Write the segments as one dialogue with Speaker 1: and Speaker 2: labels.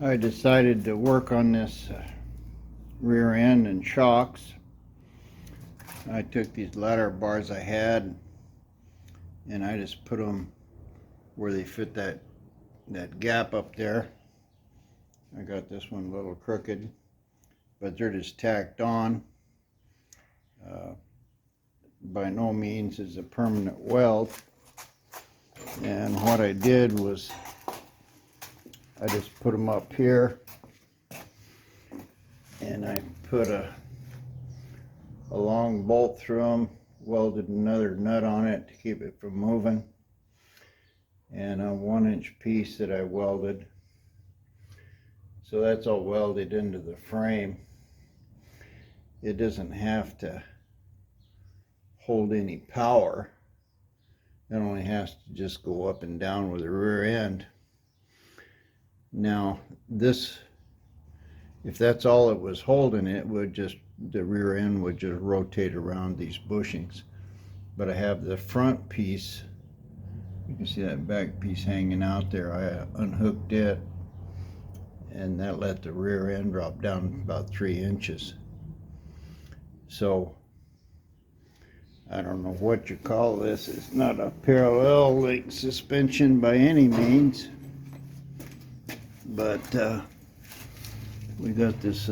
Speaker 1: I decided to work on this rear end and shocks. I took these ladder bars I had and I just put them where they fit that gap up there. I got this one a little crooked, but they're just tacked on. By no means is a permanent weld. And what I did was I just put them up here and I put a long bolt through them, welded another nut on it to keep it from moving, and a 1-inch piece that I welded. So that's all welded into the frame. It doesn't have to hold any power. It only has to just go up and down with the rear end. Now this, if that's all it was holding, it would just, the rear end would just rotate around these bushings. But I have the front piece, you can see that back piece hanging out there. I unhooked it and that let the rear end drop down about 3 inches. So I don't know what you call this. It's not a parallel link suspension by any means, but we got this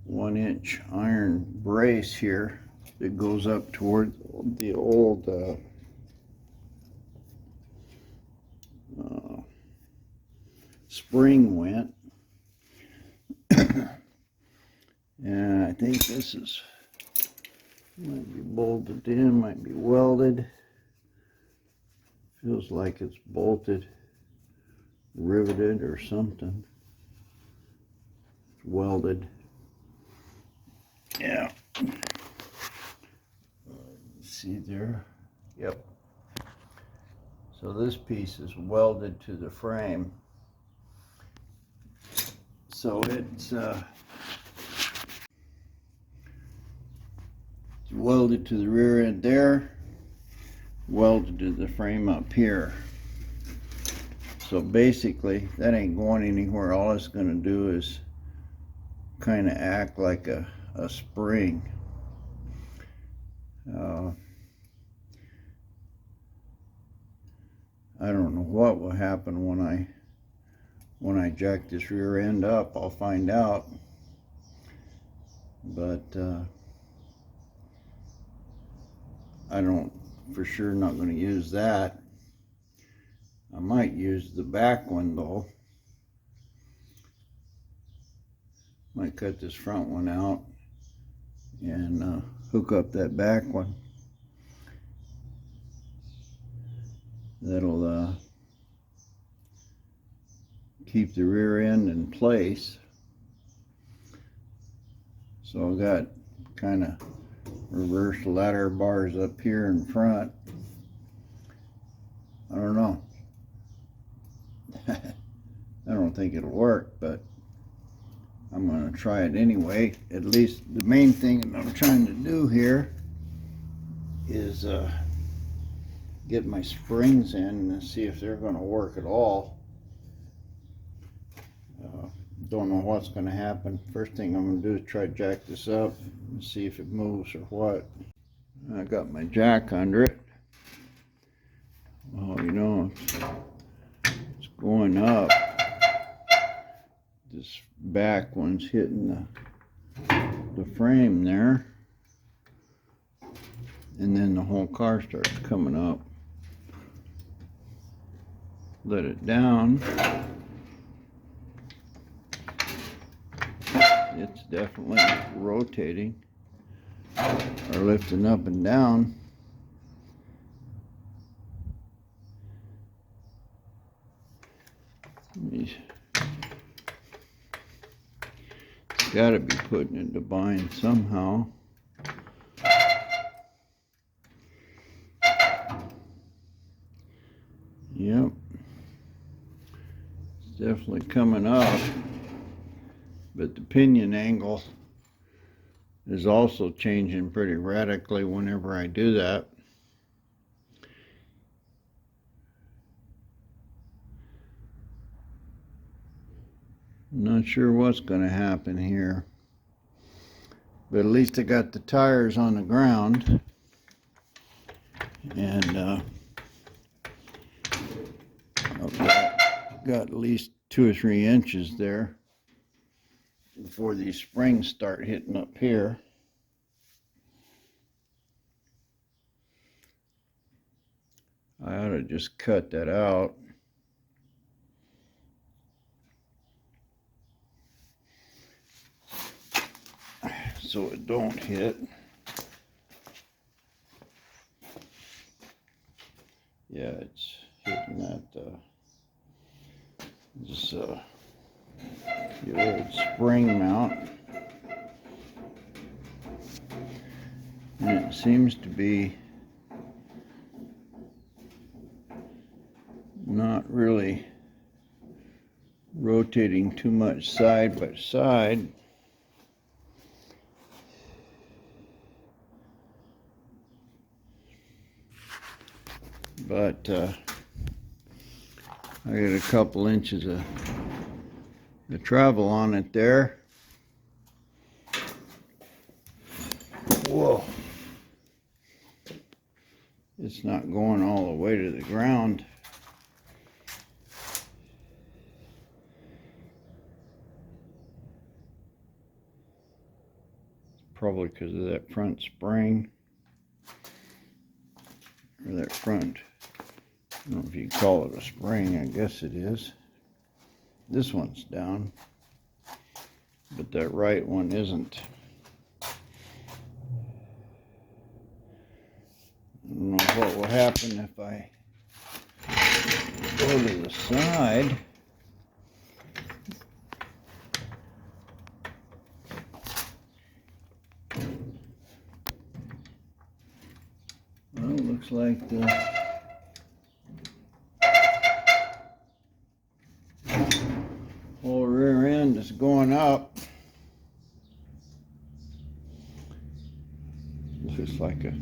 Speaker 1: 1-inch iron brace here that goes up toward the old spring went. And I think this is, might be bolted in, might be welded. Feels like it's bolted, riveted or something. It's welded. Yeah. See there? Yep. So this piece is welded to the frame. So it's welded to the rear end there, welded to the frame up here. So basically that ain't going anywhere. All it's going to do is kind of act like a spring. I don't know what will happen when I jack this rear end up. I'll find out, but I don't, for sure not going to use that. I might use the back one though. Might cut this front one out and hook up that back one. That'll keep the rear end in place. So I've got kind of reverse ladder bars up here in front. I don't know. I don't think it'll work, but I'm going to try it anyway. At least the main thing that I'm trying to do here is get my springs in and see if they're going to work at all. Don't know what's going to happen. First thing I'm going to do is try to jack this up and see if it moves or what. I got my jack under it. Oh, you know, it's going up. This back one's hitting the frame there, and then the whole car starts coming up. Let it down. It's definitely rotating or lifting up and down. It's got to be putting it to bind somehow. Yep, it's definitely coming up. But the pinion angle is also changing pretty radically whenever I do that. Not sure what's going to happen here, but at least I got the tires on the ground, and I've got at least 2 or 3 inches there before these springs start hitting up here. I ought to just cut that out. So it don't hit. Yeah, it's hitting that this the old spring mount, and it seems to be not really rotating too much side by side. But I got a couple inches of the travel on it there. Whoa. It's not going all the way to the ground. Probably because of that front spring. Or that front, I don't know if you call it a spring, I guess it is. This one's down, but that right one isn't. I don't know what will happen if I go to the side. Well, it looks like the whole rear end is going up. Looks like a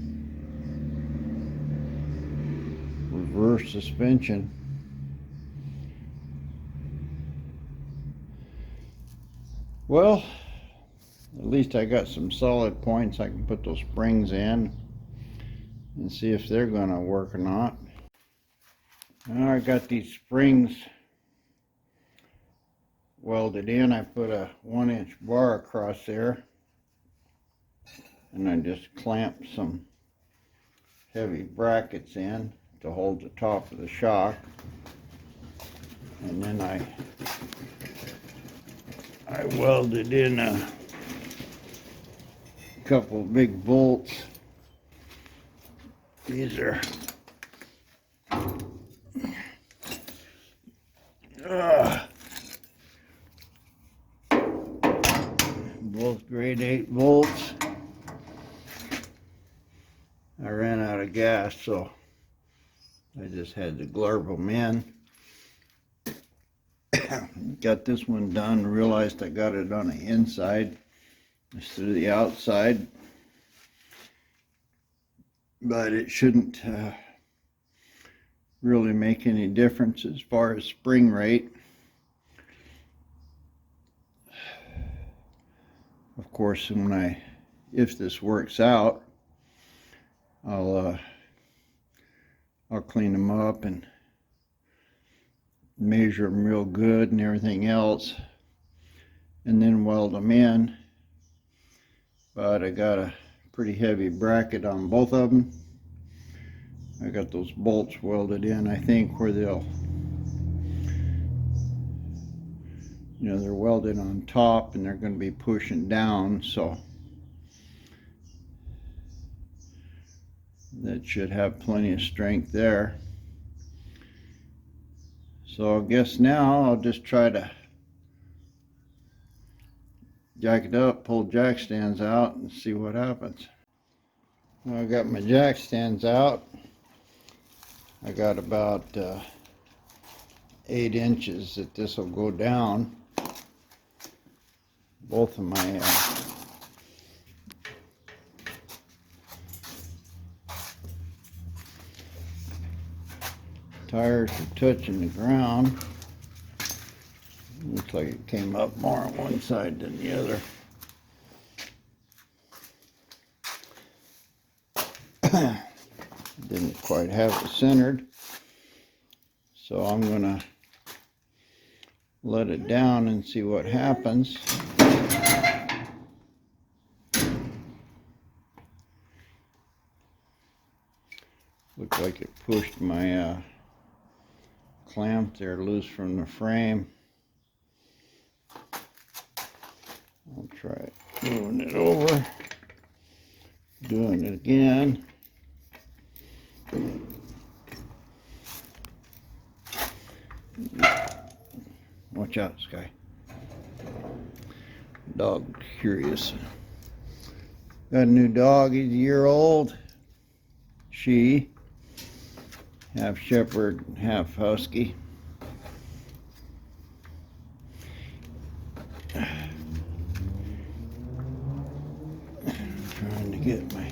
Speaker 1: reverse suspension. Well, at least I got some solid points. I can put those springs in and see if they're going to work or not. Now I got these springs welded in. I put a 1-inch bar across there, and I just clamped some heavy brackets in to hold the top of the shock, and then I welded in a couple big bolts. These are both grade 8 bolts. I ran out of gas, so I just had to glurb them in. Got this one done, realized I got it on the inside instead of the outside. But it shouldn't really make any difference as far as spring rate. Of course, if this works out, I'll clean them up and measure them real good and everything else, and then weld them in. But I got a pretty heavy bracket on both of them. I got those bolts welded in, I think, where they'll, they're welded on top and they're going to be pushing down, so that should have plenty of strength there. So I guess now I'll just try to jack it up, pull jack stands out, and see what happens. Well, I got my jack stands out. I got about 8 inches that this will go down. Both of my tires are touching the ground. Looks like it came up more on one side than the other. Didn't quite have it centered, so I'm gonna let it down and see what happens. Looks like it pushed my clamp there loose from the frame. I'll try moving it over, doing it again. Watch out, Sky. Dog curious. Got a new dog, he's a year old. She, half shepherd, half husky. Trying to get my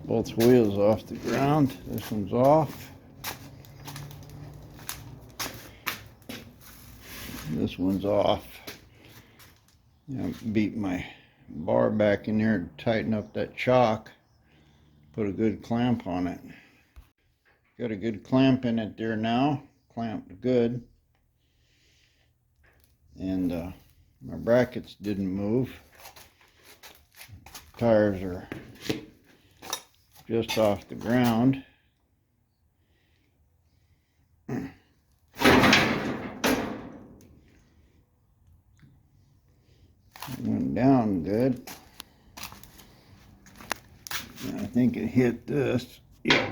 Speaker 1: both wheels off the ground. This one's off. This one's off. I beat my bar back in there to tighten up that chock. Put a good clamp on it. Got a good clamp in it there now. Clamped good. And my brackets didn't move. Tires are just off the ground. Went down good. And I think it hit this. Yeah.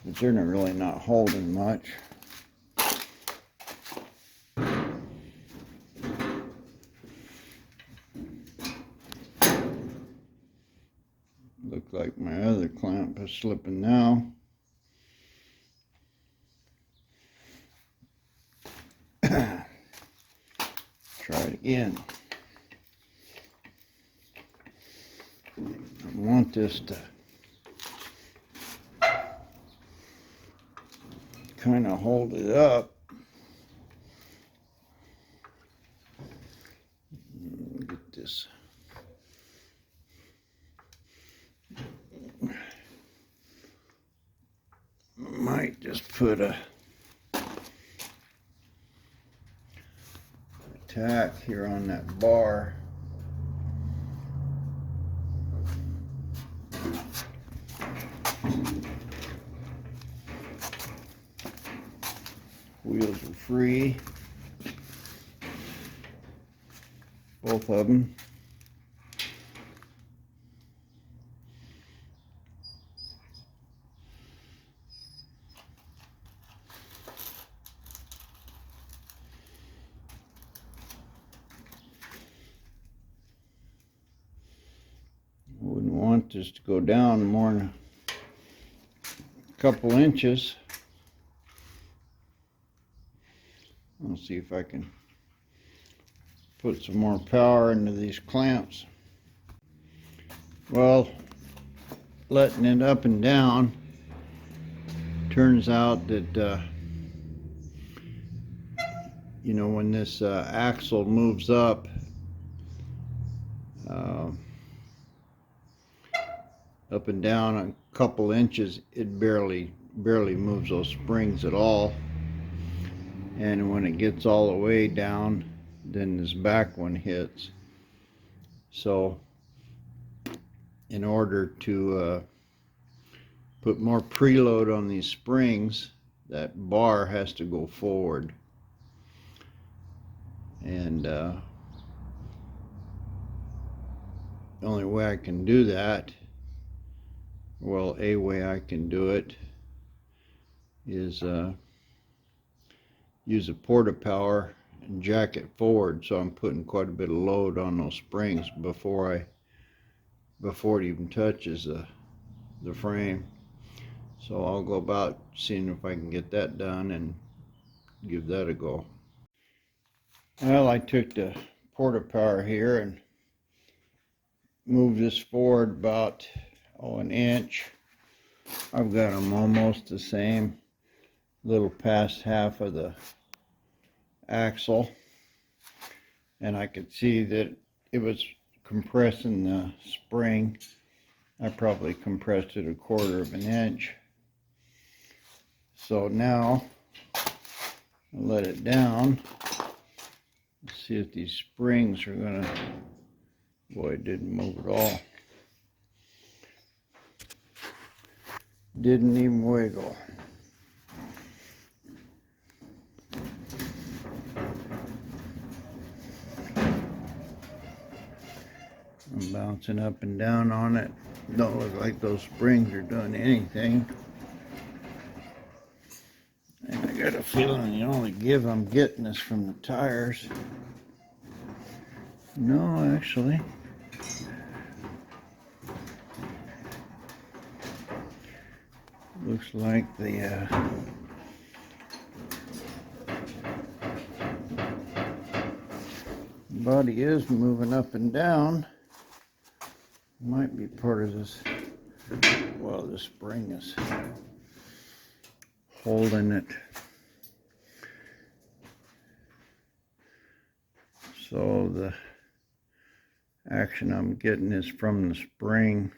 Speaker 1: But they're not really not holding much. Looks like my other clamp is slipping now. Try it again. I want this to kind of hold it up. Get this. Might just put a tack here on that bar. Wheels are free, both of them. Wouldn't want this to go down more than a couple inches. I'll see if I can put some more power into these clamps. Well, letting it up and down, turns out that you know, when this axle moves up, up and down a couple inches, it barely moves those springs at all. And when it gets all the way down, then this back one hits. So in order to put more preload on these springs, that bar has to go forward. And the only way I can do that, well, a way I can do it is use a porta power and jack it forward, so I'm putting quite a bit of load on those springs before it even touches the frame. So I'll go about seeing if I can get that done and give that a go. Well, I took the porta power here and moved this forward about an inch. I've got them almost the same, a little past half of the axle, and I could see that it was compressing the spring. I probably compressed it 1/4 of an inch. So now I'll let it down. Let's see if these springs are gonna, boy, it didn't move at all. Didn't even wiggle. I'm bouncing up and down on it. Don't look like those springs are doing anything. And I got a feeling the only give I'm getting is from the tires. No, actually. Looks like the body is moving up and down. Might be part of this. Well, the spring is holding it. So the action I'm getting is from the spring.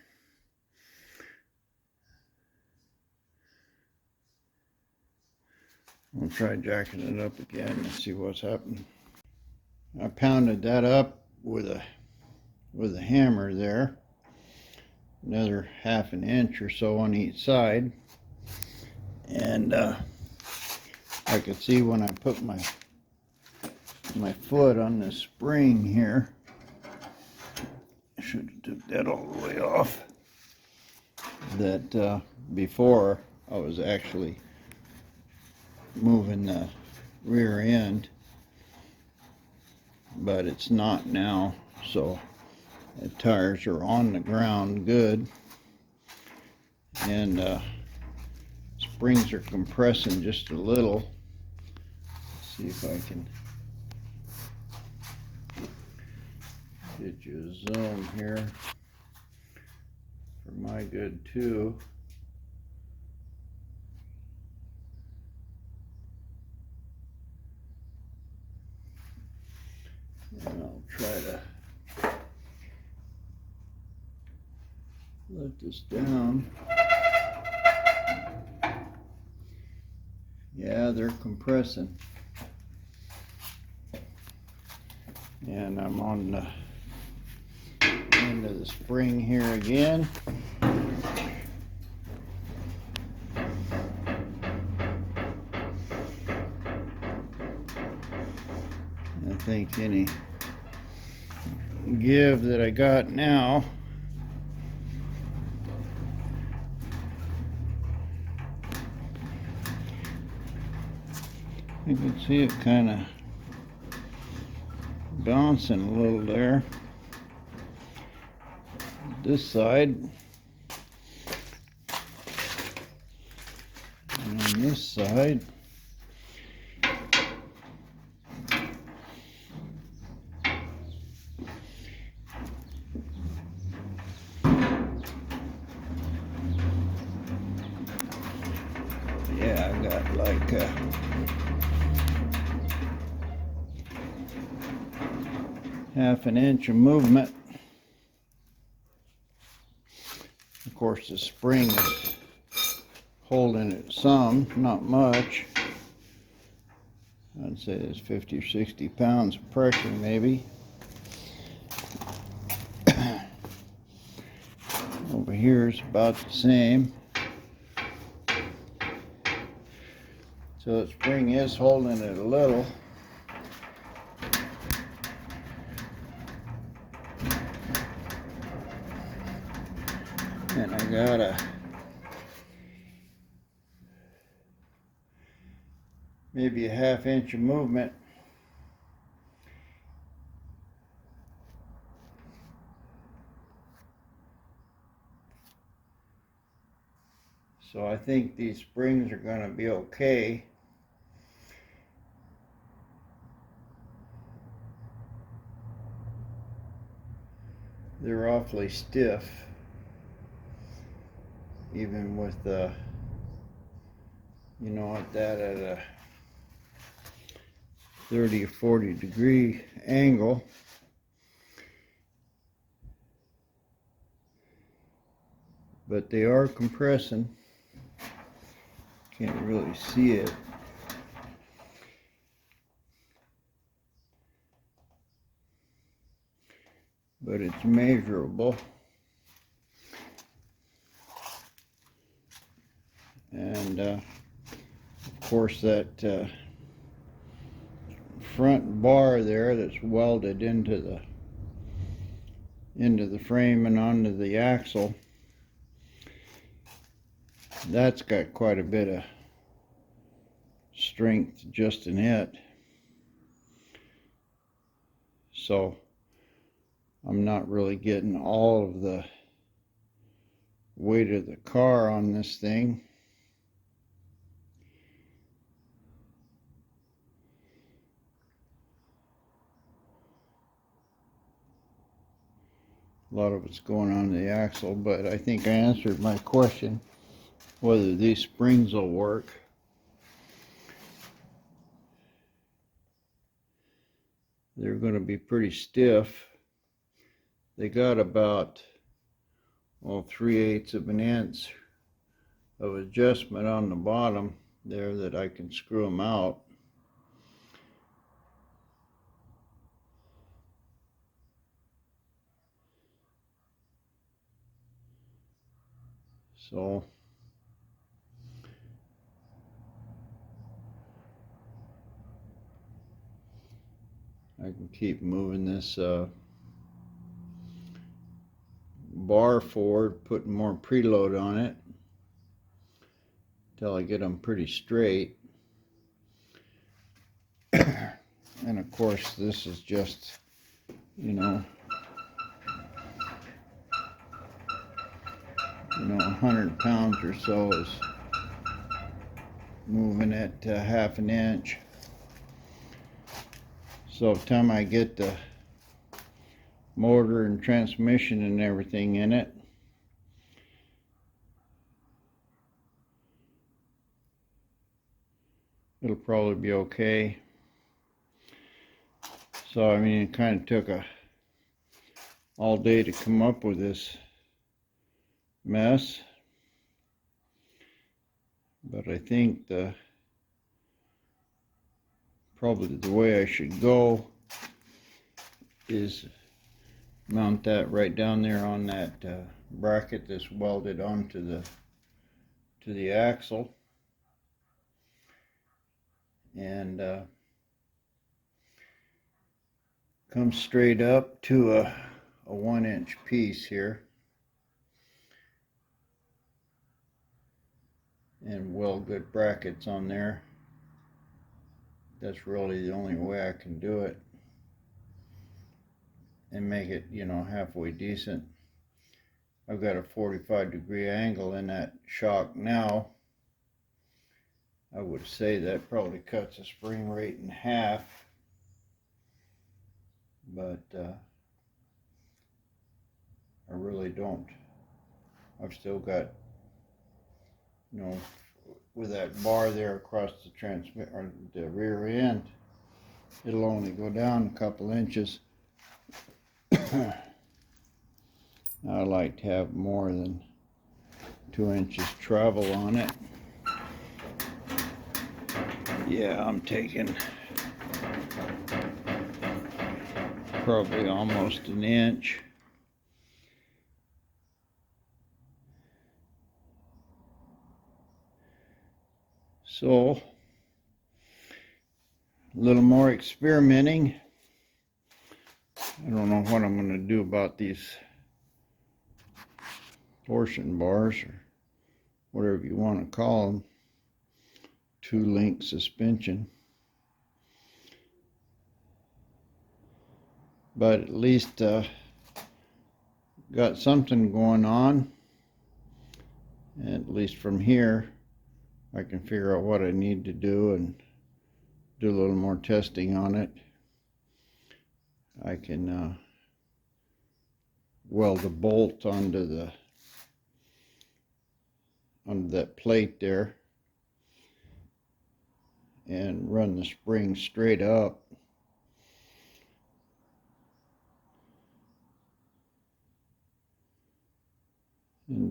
Speaker 1: I'll try jacking it up again and see what's happening. I pounded that up with a hammer there. Another 1/2 inch or so on each side. And I could see when I put my foot on the spring here, I should have took that all the way off, that before I was actually moving the rear end, but it's not now. So the tires are on the ground good, and springs are compressing just a little. Let's see if I can get you a zoom here for my good too. And I'll try to let this down. Yeah, they're compressing. And I'm on the end of the spring here again. I think any give that I got now you can see it kind of bouncing a little there. This side, and on this side, yeah, I got like 1/2 inch of movement. Of course, the spring is holding it some, not much. I'd say there's 50 or 60 pounds of pressure maybe. Over here is about the same. So the spring is holding it a little. And I got maybe a 1/2 inch of movement. So I think these springs are going to be okay. They're awfully stiff, even with the, you know what, that at a 30 or 40 degree angle. But they are compressing. Can't really see it. But it's measurable. And of course that front bar there that's welded into the frame and onto the axle, that's got quite a bit of strength just in it. So I'm not really getting all of the weight of the car on this thing. A lot of it's going on the axle, but I think I answered my question whether these springs will work. They're going to be pretty stiff. They got about 3/8 of an inch of adjustment on the bottom there that I can screw them out. So I can keep moving this bar forward, putting more preload on it until I get them pretty straight. And of course this is just, 100 pounds or so is moving it to 1/2 inch. So by the time I get the motor and transmission and everything in it, it'll probably be okay. So I mean, it kind of took all day to come up with this mess, but I think probably the way I should go is mount that right down there on that bracket that's welded onto the axle, and come straight up to a 1-inch piece here and weld good brackets on there. That's really the only way I can do it and make it, halfway decent. I've got a 45-degree angle in that shock now. I would say that probably cuts the spring rate in half, but I really don't. I've still got, with that bar there across the rear end, it'll only go down a couple inches. I like to have more than 2 inches travel on it. Yeah, I'm taking probably almost an inch. So a little more experimenting. I don't know what I'm going to do about these torsion bars, or whatever you want to call them. 2-link suspension. But at least got something going on. And at least from here I can figure out what I need to do and do a little more testing on it. I can weld a bolt onto that plate there and run the spring straight up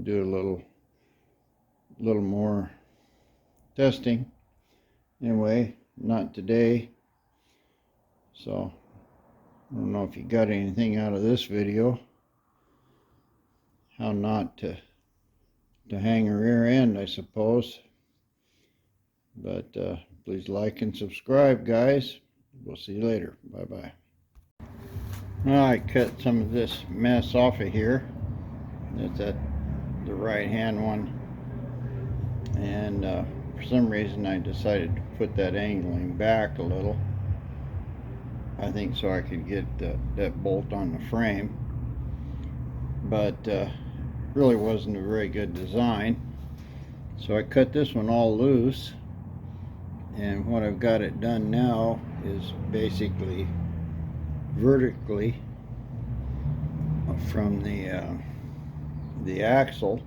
Speaker 1: do a little more testing. Anyway, not today. So I don't know if you got anything out of this video. How not to hang a rear end, I suppose. But please like and subscribe, guys. We'll see you later. Bye-bye. Well, I cut some of this mess off of here. That's the right hand one. And for some reason I decided to put that angling back a little. I think so I could get that bolt on the frame. But really wasn't a very good design. So I cut this one all loose. And what I've got it done now is basically vertically from the axle.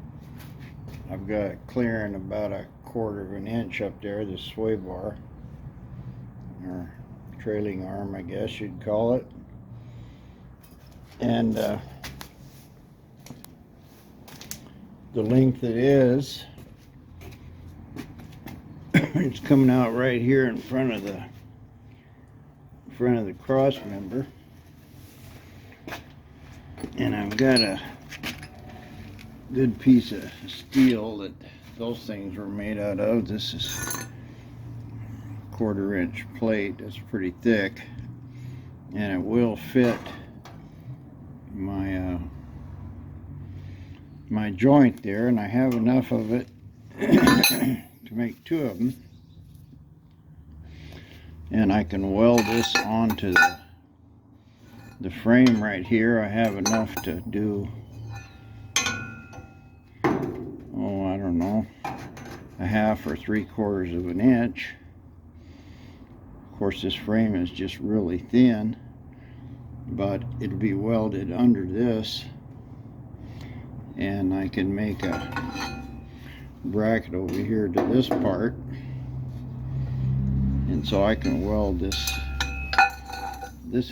Speaker 1: I've got it clearing about 1/4 of an inch up there, the sway bar, or trailing arm, I guess you'd call it. And the length it is, it's coming out right here in front of the cross member. And I've got a good piece of steel that those things were made out of. This is 1/4 inch plate. That's pretty thick, and it will fit my my joint there, and I have enough of it to make 2 of them. And I can weld this onto the frame right here. I have enough to do, oh, I don't know, 1/2 or 3/4 of an inch. Of course, this frame is just really thin, but it'll be welded under this, and I can make a bracket over here to this part, and so I can weld this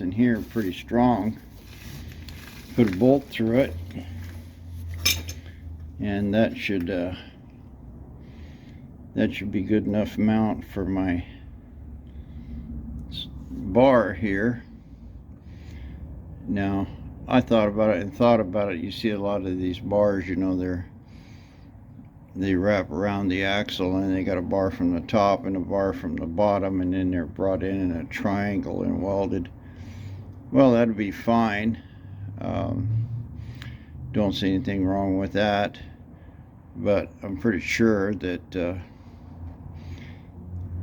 Speaker 1: in here pretty strong, put a bolt through it, and that should be good enough mount for my bar here. Now, I thought about it. You see a lot of these bars, you know, they wrap around the axle, and they got a bar from the top and a bar from the bottom, and then they're brought in a triangle and welded. Well, that'd be fine. Don't see anything wrong with that, but I'm pretty sure that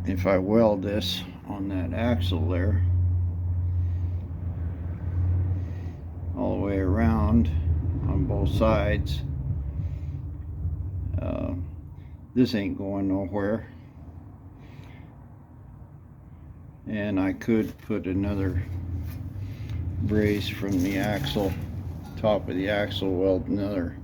Speaker 1: if I weld this on that axle there all the way around on both sides, this ain't going nowhere. And I could put another brace from the axle, top of the axle, weld another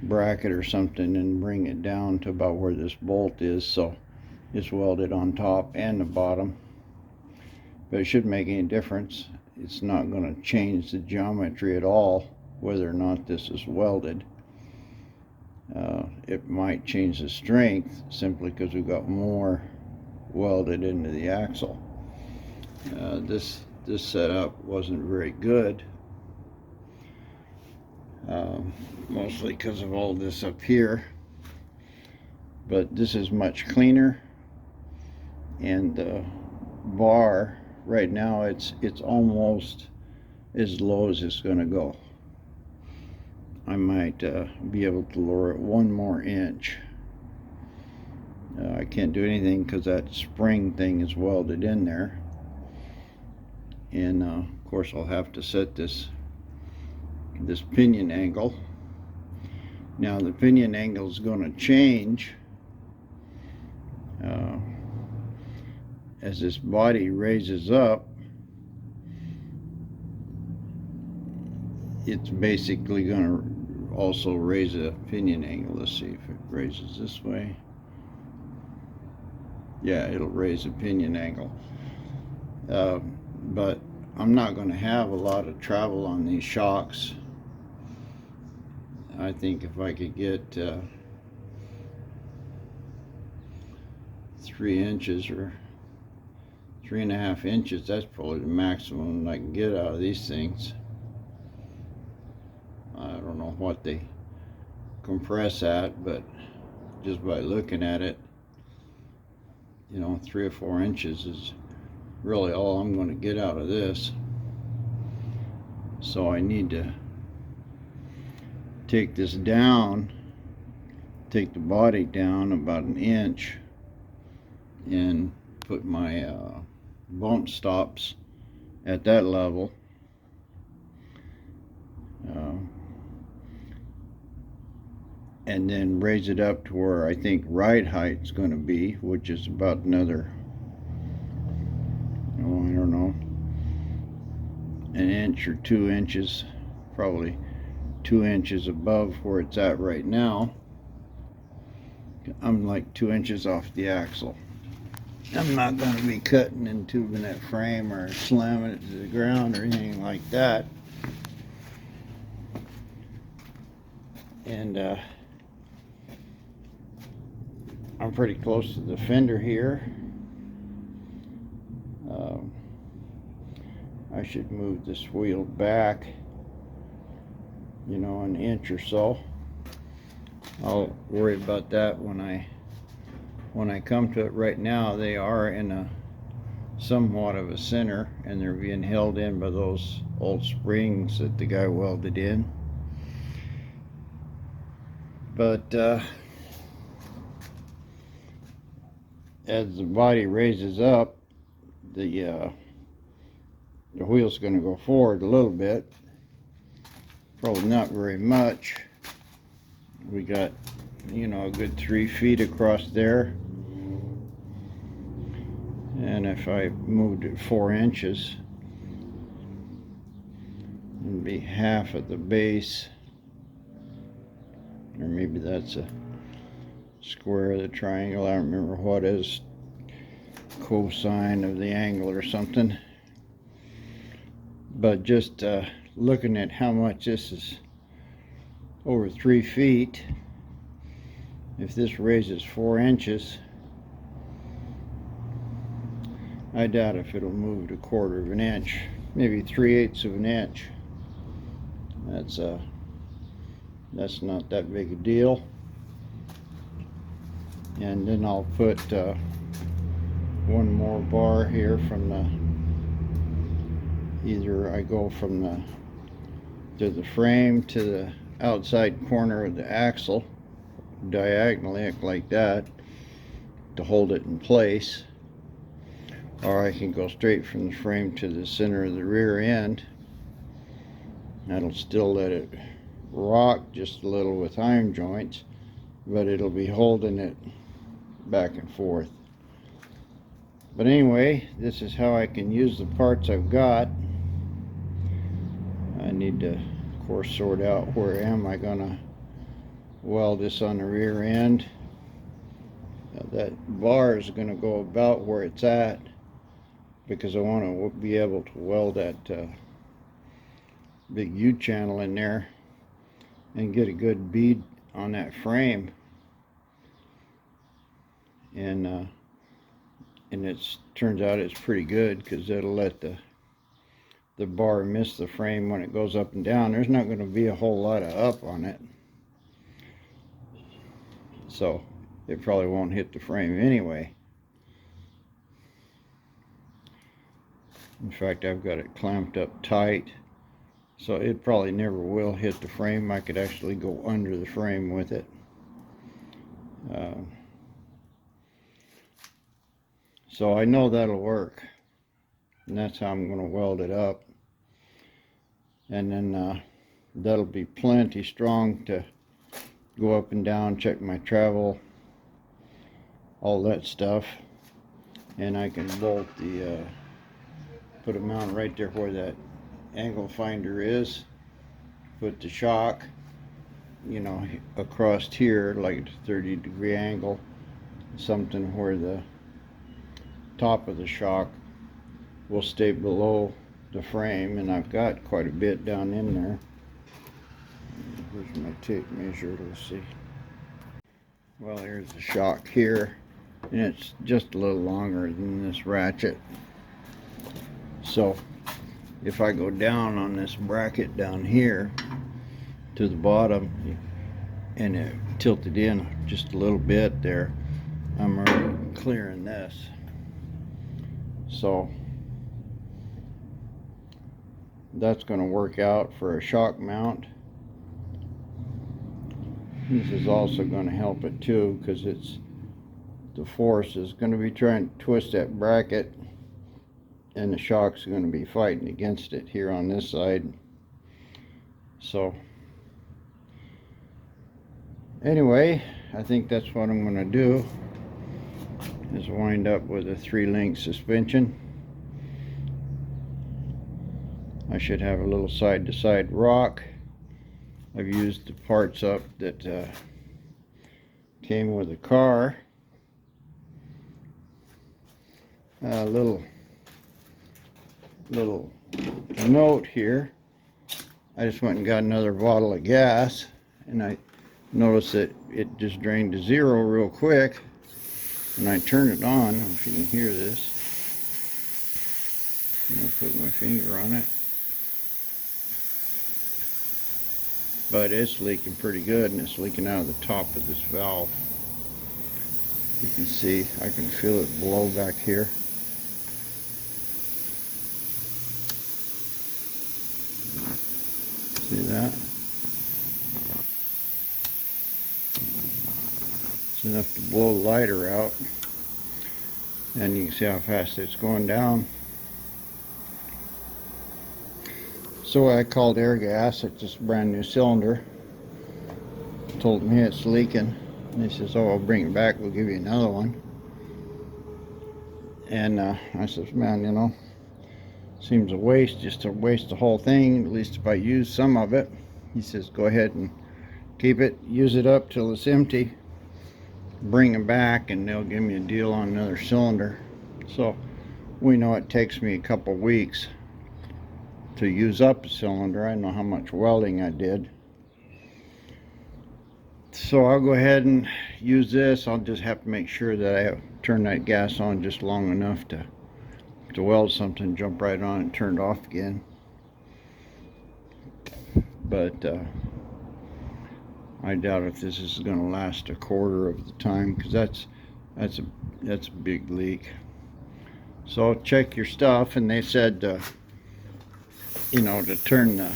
Speaker 1: bracket or something, and bring it down to about where this bolt is, so it's welded on top and the bottom. But it shouldn't make any difference. It's not going to change the geometry at all whether or not this is welded. It might change the strength simply because we've got more welded into the axle. This setup wasn't very good, mostly because of all this up here, but this is much cleaner. And the bar right now, it's almost as low as it's going to go. I might be able to lower it 1 more inch. I can't do anything because that spring thing is welded in there, and of course I'll have to set this pinion angle. Now the pinion angle is going to change as this body raises up. It's basically going to also raise a pinion angle. Let's see if it raises this way. Yeah, it'll raise a pinion angle. But I'm not going to have a lot of travel on these shocks. I think if I could get 3 inches or 3.5 inches, that's probably the maximum I can get out of these things. I don't know what they compress at, but just by looking at it, you know, 3 or 4 inches is really all I'm going to get out of this. So I need to take this down, take the body down about 1 inch, and put my bump stops at that level. And then raise it up to where I think ride height is going to be, which is about another, oh, I don't know, 1 inch or 2 inches, probably 2 inches above where it's at right now. I'm like 2 inches off the axle. I'm not going to be cutting and tubing that frame or slamming it to the ground or anything like that. And I'm pretty close to the fender here. I should move this wheel back, you know, 1 inch or so. I'll worry about that when I come to it. Right now they are in a somewhat of a center, and they're being held in by those old springs that the guy welded in. But as the body raises up, the wheel's going to go forward a little bit, probably not very much. We got, you know, a good 3 feet across there, and if I moved it 4 inches, it'd be half at the base, or maybe that's a square of the triangle. I don't remember what is cosine of the angle or something. But just looking at how much this is over 3 feet, if this raises 4 inches, I doubt if it'll move to 1/4 of an inch, maybe 3/8 of an inch. That's not that big a deal. And then I'll put one more bar here from the, either I go from the frame to the outside corner of the axle diagonally like that to hold it in place, or I can go straight from the frame to the center of the rear end. That'll still let it rock just a little with iron joints, but it'll be holding it back and forth. But anyway, this is how I can use the parts I've got. I need to, of course, sort out where am I gonna weld this on the rear end. Now, that bar is gonna go about where it's at, because I want to be able to weld that big U-channel in there and get a good bead on that frame. And it turns out it's pretty good, because it'll let the bar miss the frame when it goes up and down. There's not going to be a whole lot of up on it, so it probably won't hit the frame anyway. In fact, I've got it clamped up tight, so it probably never will hit the frame. I could actually go under the frame with it. So I know that'll work, and that's how I'm going to weld it up. And then that'll be plenty strong to go up and down, check my travel, all that stuff. And I can bolt the put a mount right there where that angle finder is, put the shock, you know, across here like a 30-degree angle, something where the top of the shock will stay below the frame, and I've got quite a bit down in there. Where's my tape measure? Let's see. Well, here's the shock here, and it's just a little longer than this ratchet. So if I go down on this bracket down here to the bottom and it tilted in just a little bit there, I'm already clearing this. So that's going to work out for a shock mount. This is also going to help it too, because it's the force is going to be trying to twist that bracket, and the shock's going to be fighting against it here on this side. So anyway, I think that's what I'm going to do, is wind up with a 3-link suspension. I should have a little side-to-side rock. I've used the parts up that came with the car. A little note here. I just went and got another bottle of gas, and I noticed that it just drained to 0 real quick. And I turned it on. I don't know if you can hear this. I'm going to put my finger on it. But it's leaking pretty good, and it's leaking out of the top of this valve. You can see, I can feel it blow back here. See that? It's enough to blow the lighter out. And you can see how fast it's going down. So I called Air Gas. It's just a brand new cylinder. Told me it's leaking. And he says, oh, I'll bring it back. We'll give you another one. And I says, man, you know, seems a waste, just to waste the whole thing. At least if I use some of it. He says, go ahead and keep it. Use it up till it's empty. Bring it back, and they'll give me a deal on another cylinder. So we know it takes me a couple weeks to use up a cylinder. I know how much welding I did. So I'll go ahead and use this. I'll just have to make sure that I turn that gas on just long enough to weld something, jump right on and turn it off again. But I doubt if this is going to last a quarter of the time, because that's a big leak. So check your stuff, and they said you know, to turn the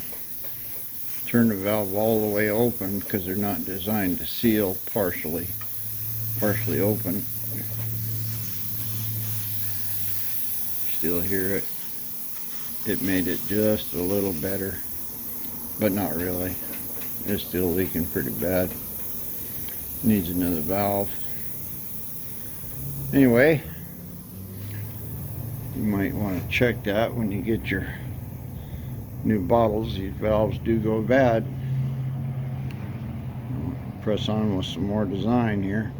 Speaker 1: valve all the way open, because they're not designed to seal partially open. Still hear it. It made it just a little better, but not really. It's still leaking pretty bad. Needs another valve. Anyway, you might want to check that when you get your new bottles. These valves do go bad. Press on with some more design here.